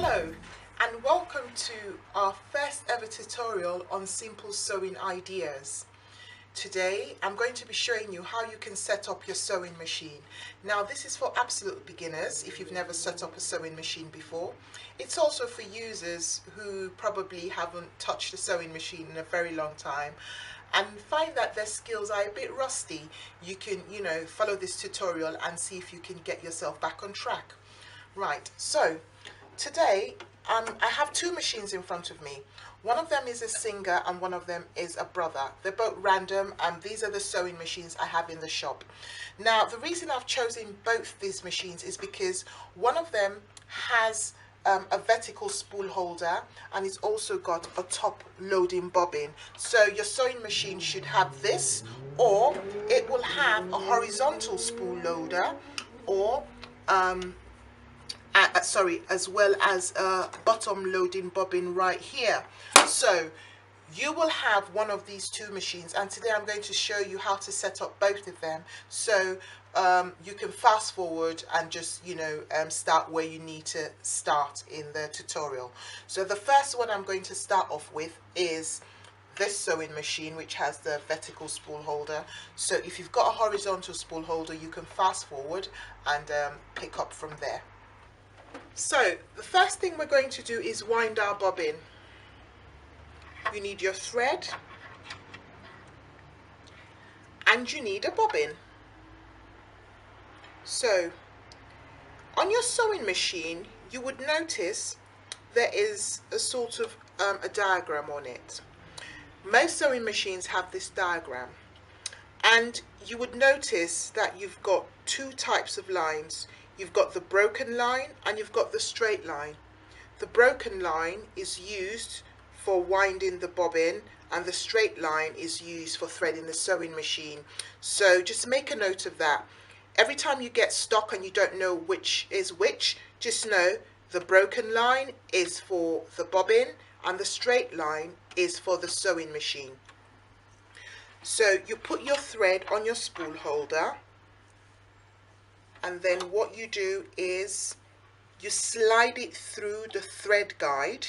Hello and welcome to our first ever tutorial on simple sewing ideas. Today I'm going to be showing you how you can set up your sewing machine. Now this is for absolute beginners if you've never set up a sewing machine before. It's also for users who probably haven't touched a sewing machine in a very long time and find that their skills are a bit rusty. You can, follow this tutorial and see if you can get yourself back on track. Right, so today I have two machines in front of me. One of them is a Singer and one of them is a Brother. They're both random and these are the sewing machines I have in the shop. Now the reason I've chosen both these machines is because one of them has a vertical spool holder and it's also got a top loading bobbin. So your sewing machine should have this, or it will have a horizontal spool loader, or as well as a bottom loading bobbin right here. So you will have one of these two machines, and today I'm going to show you how to set up both of them, so you can fast forward and just start where you need to start in the tutorial. So the first one I'm going to start off with is this sewing machine, which has the vertical spool holder. So if you've got a horizontal spool holder, you can fast forward and pick up from there. So the first thing we're going to do is wind our bobbin. You need your thread and you need a bobbin. So on your sewing machine you would notice there is a sort of a diagram on it. Most sewing machines have this diagram, and you would notice that you've got two types of lines. You've got the broken line and you've got the straight line. The broken line is used for winding the bobbin and the straight line is used for threading the sewing machine. So just make a note of that. Every time you get stuck and you don't know which is which, just know the broken line is for the bobbin and the straight line is for the sewing machine. So you put your thread on your spool holder, and then what you do is you slide it through the thread guide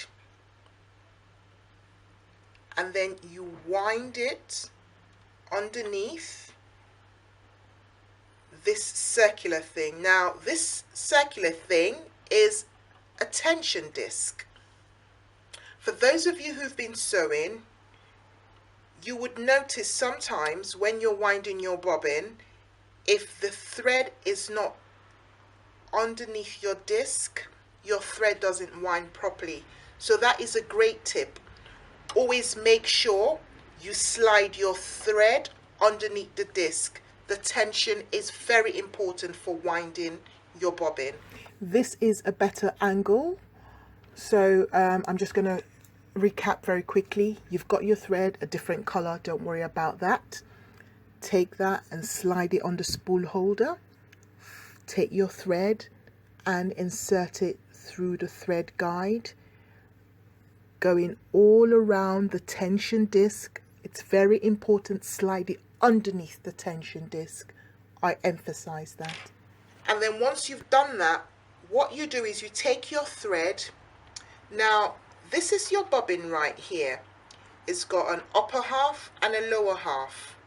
and then you wind it underneath this circular thing. Now this circular thing is a tension disc. For those of you who've been sewing, you would notice sometimes when you're winding your bobbin, if the thread is not underneath your disc, your thread doesn't wind properly. So that is a great tip. Always make sure you slide your thread underneath the disc. The tension is very important for winding your bobbin. This is a better angle, so I'm just going to recap very quickly. You've got your thread, a different color, don't worry about that. Take that and slide it on the spool holder. Take your thread and insert it through the thread guide, going all around the tension disc. It's very important, slide it underneath the tension disc. I emphasize that. And then once you've done that, what you do is you take your thread. Now this is your bobbin right here. It's got an upper half and a lower half.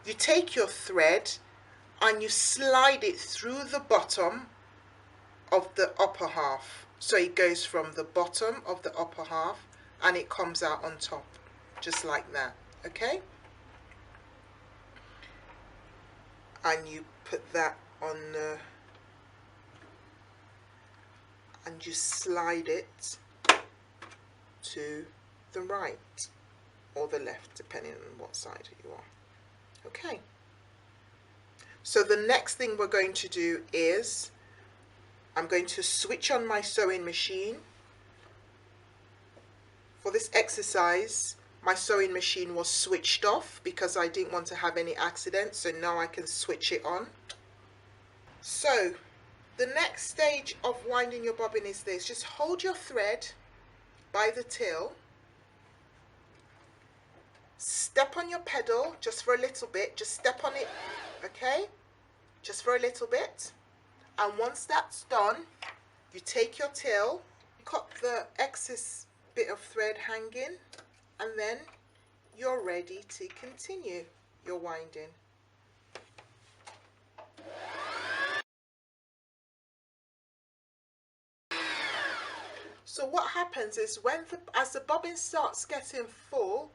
You take your thread and you slide it through the bottom of the upper half. So it goes from the bottom of the upper half and it comes out on top, just like that, okay? And you put that on the, and you slide it to the right or the left, depending on what side you are. Okay, so the next thing we're going to do is I'm going to switch on my sewing machine. For this exercise, my sewing machine was switched off because I didn't want to have any accidents, so now I can switch it on. So the next stage of winding your bobbin is this. Just hold your thread by the tail, step on your pedal just for a little bit, just step on it, okay, just for a little bit, and once that's done, you take your tail, cut the excess bit of thread hanging, and then you're ready to continue your winding. So what happens is as the bobbin starts getting full,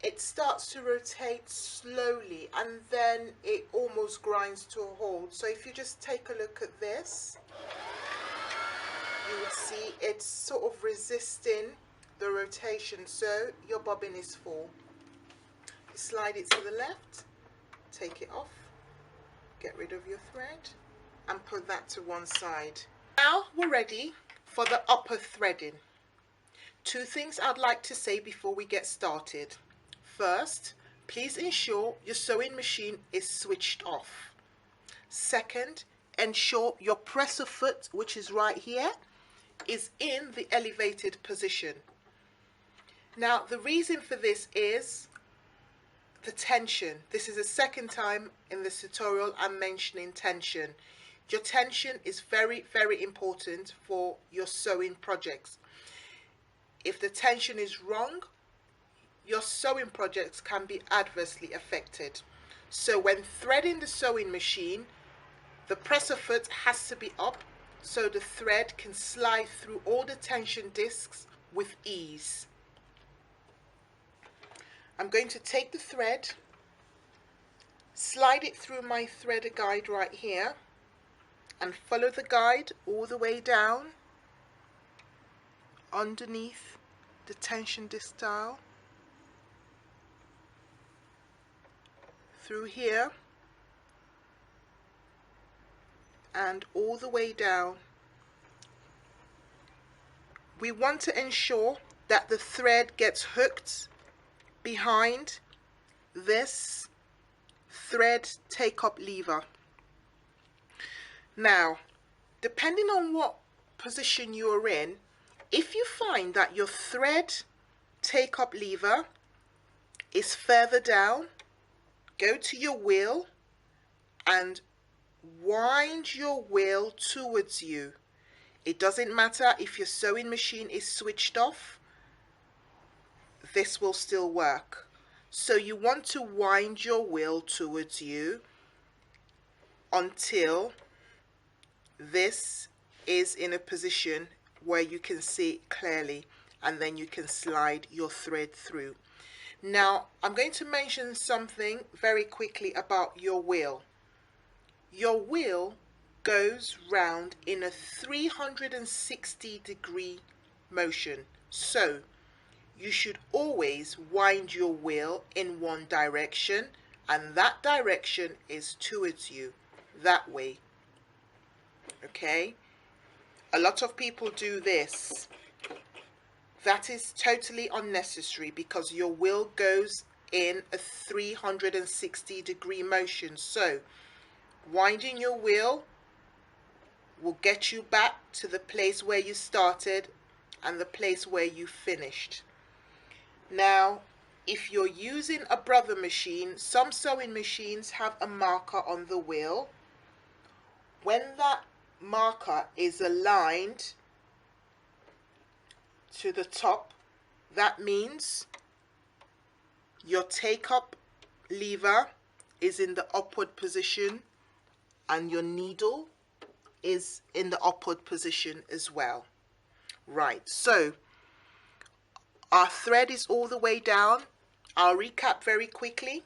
it starts to rotate slowly and then it almost grinds to a halt. So if you just take a look at this, you will see it's sort of resisting the rotation, so your bobbin is full. You slide it to the left, take it off, get rid of your thread and put that to one side. Now we're ready for the upper threading. Two things I'd like to say before we get started. First, please ensure your sewing machine is switched off. Second, ensure your presser foot, which is right here, is in the elevated position. Now, the reason for this is the tension. This is the second time in this tutorial I'm mentioning tension. Your tension is very, very important for your sewing projects. If the tension is wrong, your sewing projects can be adversely affected. So when threading the sewing machine, the presser foot has to be up so the thread can slide through all the tension discs with ease. I'm going to take the thread, slide it through my threader guide right here, and follow the guide all the way down underneath the tension disc tile, through here and all the way down. We want to ensure that the thread gets hooked behind this thread take-up lever. Now, depending on what position you're in, if you find that your thread take-up lever is further down, go to your wheel and wind your wheel towards you. It doesn't matter if your sewing machine is switched off, this will still work. So you want to wind your wheel towards you until this is in a position where you can see it clearly, and then you can slide your thread through. Now, I'm going to mention something very quickly about your wheel. Your wheel goes round in a 360-degree motion. So, you should always wind your wheel in one direction, and that direction is towards you, that way. Okay? A lot of people do this. That is totally unnecessary because your wheel goes in a 360-degree motion. So, winding your wheel will get you back to the place where you started and the place where you finished. Now, if you're using a Brother machine, some sewing machines have a marker on the wheel. When that marker is aligned to the top, that means your take-up lever is in the upward position and your needle is in the upward position as well. Right, so our thread is all the way down. I'll recap very quickly.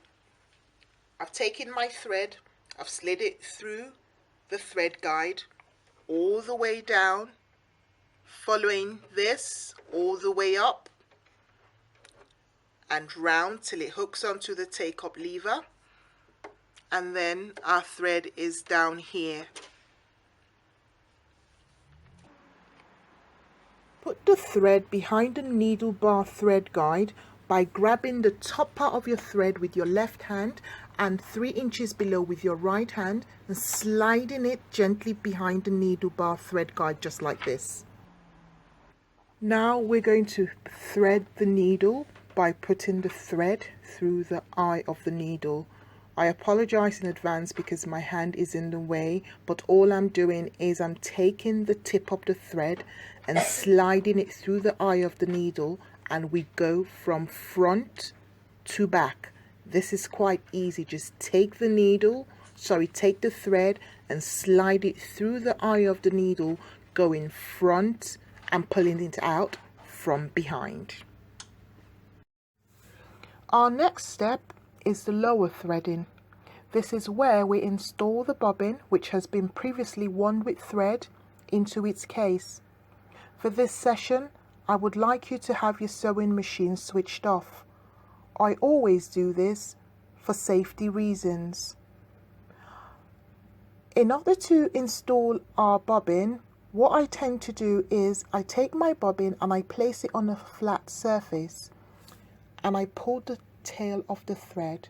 I've taken my thread, I've slid it through the thread guide all the way down, following this all the way up and round till it hooks onto the take-up lever, and then our thread is down here. Put the thread behind the needle bar thread guide by grabbing the top part of your thread with your left hand and 3 inches below with your right hand and sliding it gently behind the needle bar thread guide, just like this. Now we're going to thread the needle by putting the thread through the eye of the needle I apologize in advance because my hand is in the way, but all I'm doing is I'm taking the tip of the thread and sliding it through the eye of the needle, and we go from front to back. This is quite easy. Just take the thread and slide it through the eye of the needle, going front and pulling it out from behind. Our next step is the lower threading. This is where we install the bobbin, which has been previously wound with thread, into its case. For this session, I would like you to have your sewing machine switched off. I always do this for safety reasons. In order to install our bobbin, what I tend to do is I take my bobbin and I place it on a flat surface and I pull the tail of the thread.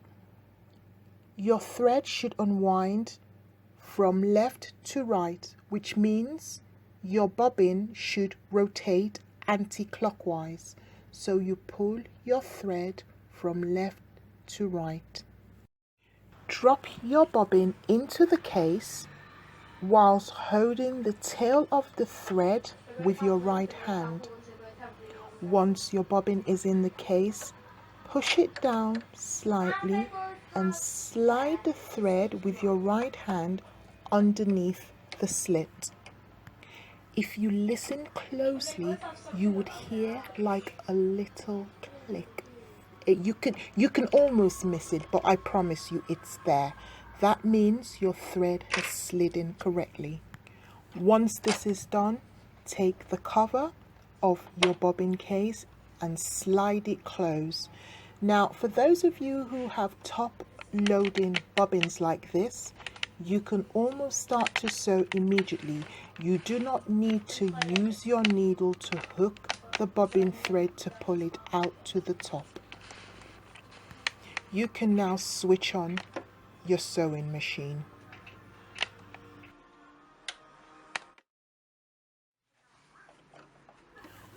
Your thread should unwind from left to right, which means your bobbin should rotate anti-clockwise. So you pull your thread from left to right. Drop your bobbin into the case whilst holding the tail of the thread with your right hand. Once your bobbin is in the case, push it down slightly and slide the thread with your right hand underneath the slit. If you listen closely, you would hear like a little click. You can almost miss it, but I promise you it's there. That means your thread has slid in correctly. Once this is done, take the cover of your bobbin case and slide it close. Now, for those of you who have top loading bobbins like this, you can almost start to sew immediately. You do not need to use your needle to hook the bobbin thread to pull it out to the top. You can now switch on your sewing machine.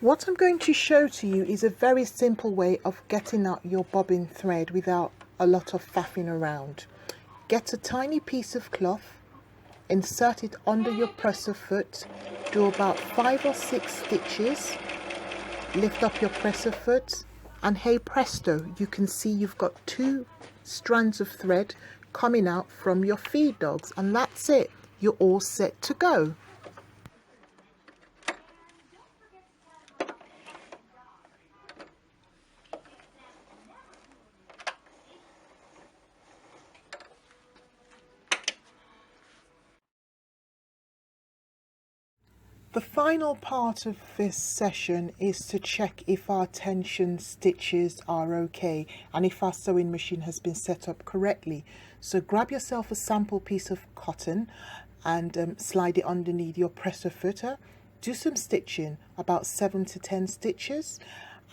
What I'm going to show to you is a very simple way of getting out your bobbin thread without a lot of faffing around. Get a tiny piece of cloth, insert it under your presser foot, do about 5 or 6 stitches, lift up your presser foot, and hey presto, you can see you've got 2 strands of thread coming out from your feed dogs, and that's it. You're all set to go. The final part of this session is to check if our tension stitches are okay and if our sewing machine has been set up correctly. So grab yourself a sample piece of cotton and slide it underneath your presser footer. Do some stitching, about 7 to 10 stitches,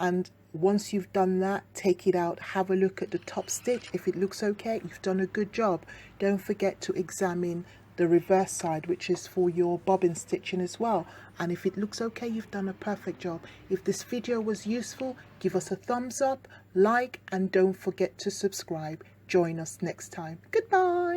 and once you've done that, take it out, have a look at the top stitch. If it looks okay, you've done a good job. Don't forget to examine the reverse side, which is for your bobbin stitching as well, and if it looks okay, you've done a perfect job. If this video was useful, give us a thumbs up, like, and don't forget to subscribe. Join us next time. Goodbye.